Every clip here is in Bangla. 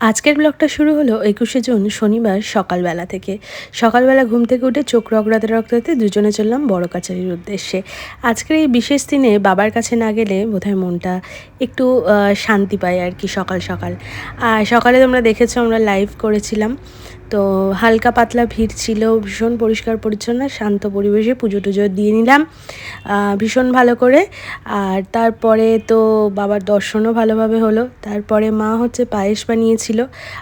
আজকের ব্লগটা শুরু হলো 21শে জুন শনিবার সকালবেলা থেকে। সকালবেলা ঘুম থেকে উঠে চোখ রগড়াতে রগড়াতে দুজনে চললাম বড় কাছারির উদ্দেশ্যে। আজকের এই বিশেষ দিনে বাবার কাছে না গেলে বোধহয় মনটা একটু শান্তি পায় আর কি সকাল সকাল। আর সকালে তোমরা দেখেছো আমরা লাইভ করেছিলাম, তো হালকা পাতলা ভিড় ছিল, ভীষণ পরিষ্কার পরিচ্ছন্ন শান্ত পরিবেশে পুজো টুজো দিয়ে নিলাম ভীষণ ভালো করে। আর তারপরে তো বাবার দর্শনও ভালোভাবে হলো। তারপরে মা হচ্ছে পায়েস বানিয়েছিল,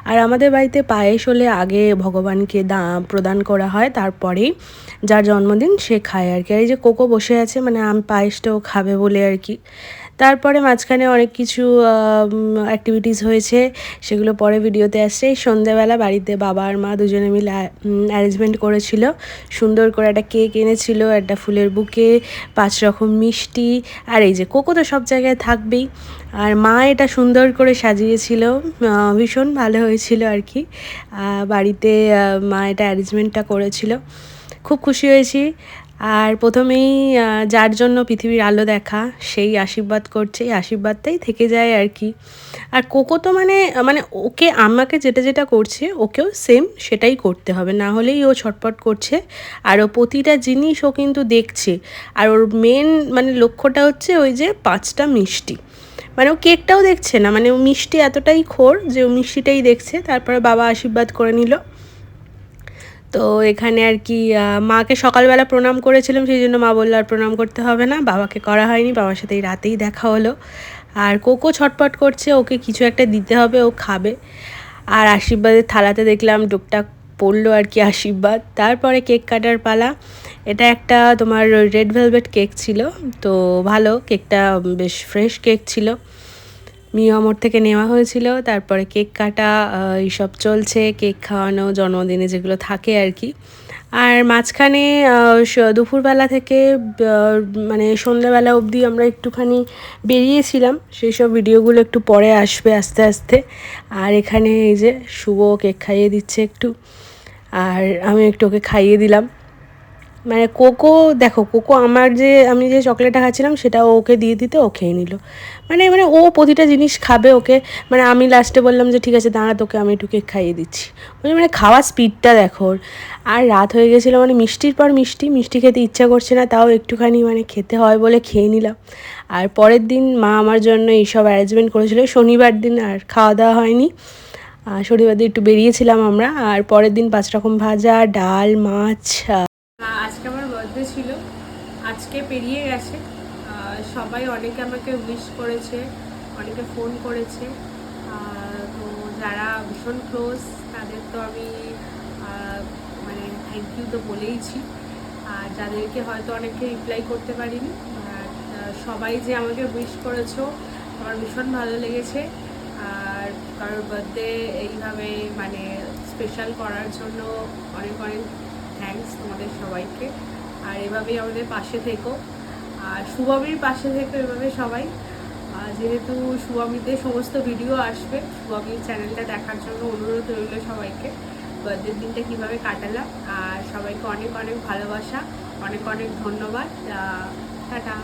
আর আমাদের বাড়িতে পায়েস হলে আগে ভগবানকে প্রদান করা হয়, তারপরেই যার জন্মদিন সে খায় আর কি। আর এই যে কোকো বসে আছে, মানে আমি পায়েসটাও খাবে বলে আর কি। তারপরে মাঝখানে অনেক কিছু অ্যাক্টিভিটিস হয়েছে, সেগুলো পরে ভিডিওতে আসছে। এই সন্ধ্যেবেলা বাড়িতে বাবা আর মা দুজনে মিলে অ্যারেঞ্জমেন্ট করেছিল, সুন্দর করে একটা কেক এনেছিল, একটা ফুলের বুকে, 5 রকম মিষ্টি, আর এই যে কোকো তো সব জায়গায় থাকবেই। আর মা এটা সুন্দর করে সাজিয়েছিল, ভীষণ ভালো হয়েছিল আর কি। বাড়িতে মা এটা অ্যারেঞ্জমেন্টটা করেছিল, খুব খুশি হয়েছি। আর প্রথমেই যার জন্য পৃথিবীর আলো দেখা সেই আশীর্বাদ করছে, এই আশীর্বাদটাই থেকে যায় আর কি। আর কোকো তো মানে মানে ওকে আমাকে যেটা যেটা করছে ওকেও সেম সেটাই করতে হবে, না হলেই ও ছটপট করছে। আর ও প্রতিটা জিনিস ও কিন্তু দেখছে। আর ওর মেন মানে লক্ষ্যটা হচ্ছে ওই যে 5টা মিষ্টি, মানে ও কেকটাও দেখছে না, মানে ও মিষ্টি এতটাই খোর যে ও মিষ্টিটাই দেখছে। তারপরে বাবা আশীর্বাদ করে নিল। তো এখানে আর কি মাকে সকালবেলা প্রণাম করেছিলাম, সেই জন্য মা বললো আর প্রণাম করতে হবে না, বাবাকে করা হয়নি, বাবার সাথে এই রাতেই দেখা হলো। আর কোকো ছটপট করছে, ওকে কিছু একটা দিতে হবে, ও খাবে। আর আশীর্বাদের থালাতে দেখলাম টুকটাক পড়লো আর কি আশীর্বাদ। তারপরে কেক কাটার পালা। এটা একটা তোমার রেড ভেলভেট কেক ছিল, তো ভালো কেকটা, বেশ ফ্রেশ কেক ছিল, মিয়ামোর থেকে নেওয়া হয়েছিল। তারপরে কেক কাটা এইসব চলছে, কেক খাওয়ানো, জন্মদিনে যেগুলো থাকে আর কি। আর মাঝখানে দুপুরবেলা থেকে মানে সন্ধ্যাবেলা অবধি আমরা একটুখানি বেরিয়েছিলাম, সেই সব ভিডিওগুলো একটু পরে আসবে আস্তে আস্তে। আর এখানে এই যে শুভ কেক খাইয়ে দিচ্ছে একটু, আর আমি একটু ওকে খাইয়ে দিলাম। মানে কোকো দেখো, কোকো আমি যে চকলেটটা খাচ্ছিলাম সেটা ওকে দিয়ে দিতে ও খেয়ে নিল। মানে মানে ও প্রতিটা জিনিস খাবে ওকে, মানে আমি লাস্টে বললাম যে ঠিক আছে দাঁড়া, তোকে আমি একটু কেক খাইয়ে দিচ্ছি। মানে খাওয়ার স্পিডটা দেখো ওর। আর রাত হয়ে গেছিলো, মানে মিষ্টির পর মিষ্টি, মিষ্টি খেতে ইচ্ছা করছে না, তাও একটুখানি মানে খেতে হয় বলে খেয়ে নিলাম। আর পরের দিন মা আমার জন্য এইসব অ্যারেঞ্জমেন্ট করেছিল, শনিবার দিন আর খাওয়া দাওয়া হয়নি, শনিবার দিন একটু বেরিয়েছিলাম আমরা। আর পরের দিন 5 রকম ভাজা, ডাল, মাছ। আজকে আমার বার্থডে ছিল, আজকে পেরিয়ে গেছে। সবাই অনেকে আমাকে উইশ করেছে, অনেকে ফোন করেছে। তো যারা ভীষণ ক্লোজ তাদের তো আমি মানে থ্যাংক ইউ তো বলেইছি। আর যাদেরকে হয়তো অনেকে রিপ্লাই করতে পারিনি, আর সবাই যে আমাকে উইশ করেছো আমার ভীষণ ভালো লেগেছে। আর কারোর বার্থডে এইভাবে মানে স্পেশাল করার জন্য অনেক অনেক থ্যাঙ্কস তোমাদের সবাইকে। আর এভাবেই আমাদের পাশে থেকো, আর শুভমীর পাশে থেকো এভাবে সবাই। যেহেতু শুভমীতে সমস্ত ভিডিও আসবে, শুভমীর চ্যানেলটা দেখার জন্য অনুরোধ রইল সবাইকে। বার্থডের দিনটা কীভাবে কাটালাম, আর সবাইকে অনেক অনেক ভালোবাসা, অনেক অনেক ধন্যবাদ। টাটা।